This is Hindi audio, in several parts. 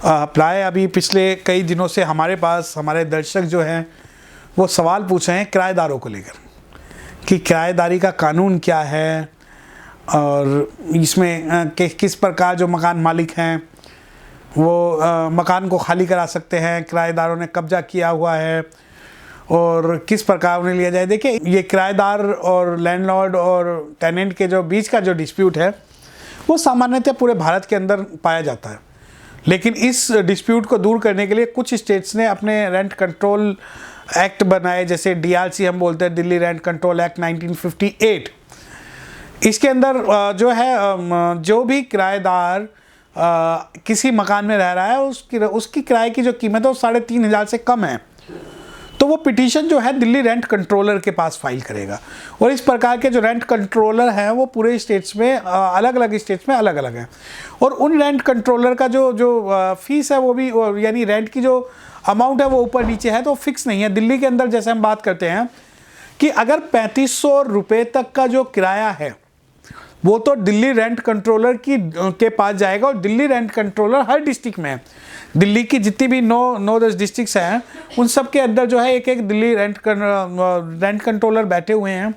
अप्लाई। अभी पिछले कई दिनों से हमारे पास हमारे दर्शक जो हैं वो सवाल पूछ रहे हैं किराएदारों को लेकर कि किराएदारी का कानून क्या है और इसमें किस प्रकार जो मकान मालिक हैं वो मकान को खाली करा सकते हैं, किराएदारों ने कब्जा किया हुआ है और किस प्रकार उन्हें लिया जाए। देखिए, ये किराएदार और लैंडलॉर्ड और टेनेंट के जो बीच का जो डिस्प्यूट है वो सामान्यतः पूरे भारत के अंदर पाया जाता है, लेकिन इस डिस्प्यूट को दूर करने के लिए कुछ स्टेट्स ने अपने रेंट कंट्रोल एक्ट बनाए, जैसे DRC हम बोलते हैं, दिल्ली रेंट कंट्रोल एक्ट 1958। इसके अंदर जो है जो भी किराएदार किसी मकान में रह रहा है उसकी किराए की जो कीमत है वो 3,500 से कम है तो वो पिटीशन जो है दिल्ली रेंट कंट्रोलर के पास फाइल करेगा। और इस प्रकार के जो रेंट कंट्रोलर हैं वो पूरे स्टेट्स में अलग अलग स्टेट्स में अलग अलग हैं और उन रेंट कंट्रोलर का जो फीस है वो भी, यानी रेंट की जो अमाउंट है वो ऊपर नीचे है तो फिक्स नहीं है। दिल्ली के अंदर जैसे हम बात करते हैं कि अगर 3500 रुपये तक का जो किराया है वो तो दिल्ली रेंट कंट्रोलर के पास जाएगा और दिल्ली रेंट कंट्रोलर हर डिस्ट्रिक्ट में है। दिल्ली की जितनी भी 9-10 डिस्ट्रिक्ट्स हैं उन सब के अंदर जो है एक दिल्ली रेंट कंट्रोलर बैठे हुए हैं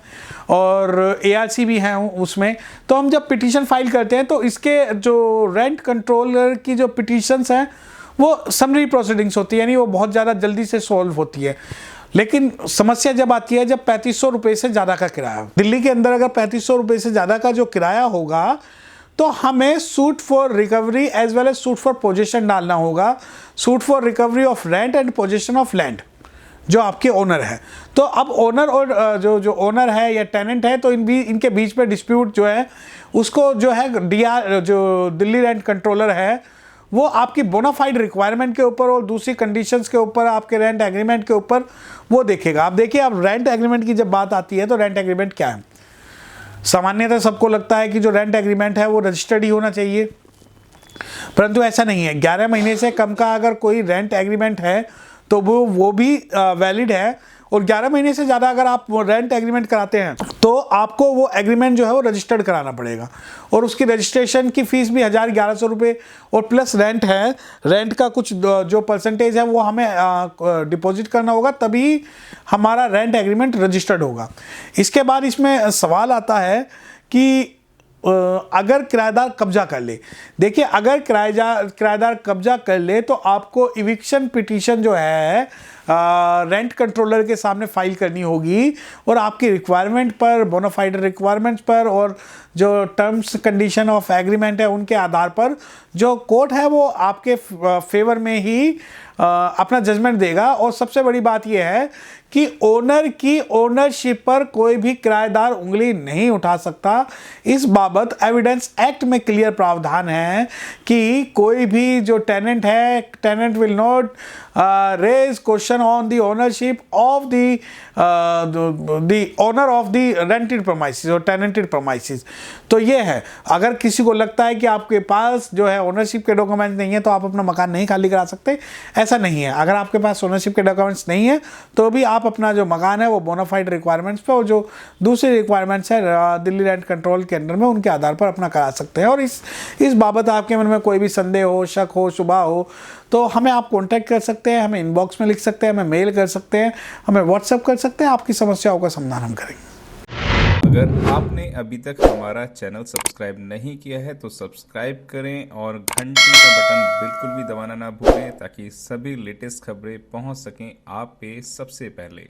और ARC भी हैं उसमें। तो हम जब पिटीशन फाइल करते हैं तो इसके जो रेंट कंट्रोलर की जो पिटीशंस हैं वो समरी प्रोसीडिंग्स होती है, यानी वो बहुत ज़्यादा जल्दी से सॉल्व होती है। लेकिन समस्या जब आती है जब 3500 रुपये से ज़्यादा का किराया, दिल्ली के अंदर अगर 3500 रुपये से ज़्यादा का जो किराया होगा तो हमें suit for recovery as well as suit for possession डालना होगा, suit for recovery of rent and possession of land जो आपके ओनर है। तो अब ओनर और जो ओनर है या टेनेंट है तो इनके बीच में डिस्प्यूट जो है उसको जो है जो दिल्ली रेंट कंट्रोलर है वो आपकी बोनाफाइड रिक्वायरमेंट के ऊपर और दूसरी कंडीशंस के ऊपर, आपके रेंट एग्रीमेंट के ऊपर वो देखेगा। आप देखिए, अब रेंट एग्रीमेंट की जब बात आती है तो रेंट एग्रीमेंट क्या है? सामान्यतः सबको लगता है कि जो रेंट एग्रीमेंट है वो रजिस्टर्ड ही होना चाहिए, परंतु ऐसा नहीं है। 11 महीने से कम का अगर कोई रेंट एग्रीमेंट है तो वो भी वैलिड है और 11 महीने से ज़्यादा अगर आप रेंट एग्रीमेंट कराते हैं तो आपको वो एग्रीमेंट जो है वो रजिस्टर्ड कराना पड़ेगा और उसकी रजिस्ट्रेशन की फ़ीस भी 1,000-1,100 रुपये और प्लस रेंट है, रेंट का कुछ जो परसेंटेज है वो हमें डिपॉजिट करना होगा, तभी हमारा रेंट एग्रीमेंट रजिस्टर्ड होगा। इसके बाद इसमें सवाल आता है कि अगर किराएदार कब्जा कर ले। देखिए, अगर किराएदार कब्जा कर ले तो आपको इविक्शन पिटीशन जो है रेंट कंट्रोलर के सामने फाइल करनी होगी और आपकी रिक्वायरमेंट पर, बोनाफाइड रिक्वायरमेंट्स पर और जो टर्म्स कंडीशन ऑफ एग्रीमेंट है उनके आधार पर जो कोर्ट है वो आपके फेवर में ही अपना जजमेंट देगा। और सबसे बड़ी बात यह है कि ओनर की ओनरशिप पर कोई भी किराएदार उंगली नहीं उठा सकता। इस बाबत एविडेंस एक्ट में क्लियर प्रावधान है कि कोई भी जो टेनेंट है, tenant will not raise question on the ownership of the owner of the rented premises और टेनेंटेड प्रीमाइसेस। तो ये है, अगर किसी को लगता है कि आपके पास जो है ओनरशिप के डॉक्यूमेंट्स नहीं है तो आप अपना मकान नहीं खाली करा सकते, ऐसा नहीं है। अगर आपके पास ओनरशिप के डॉक्यूमेंट्स नहीं है तो भी आप अपना जो मकान है वो बोनाफाइड रिक्वायरमेंट्स पे और जो दूसरी रिक्वायरमेंट्स है दिल्ली रेंट कंट्रोल के अंडर में उनके आधार पर अपना करा सकते हैं। और इस बाबत आपके मन में कोई भी संदेह हो, शक हो, शुबा हो तो हमें आप कांटेक्ट कर सकते हैं, हमें इनबॉक्स में लिख सकते हैं, हमें मेल कर सकते हैं, हमें व्हाट्सएप कर सकते हैं। आपकी समस्याओं का समाधान हम करेंगे। अगर आपने अभी तक हमारा चैनल सब्सक्राइब नहीं किया है तो सब्सक्राइब करें और घंटी का बटन बिल्कुल भी दबाना ना भूलें ताकि सभी लेटेस्ट खबरें पहुंच सकें आप पे सबसे पहले।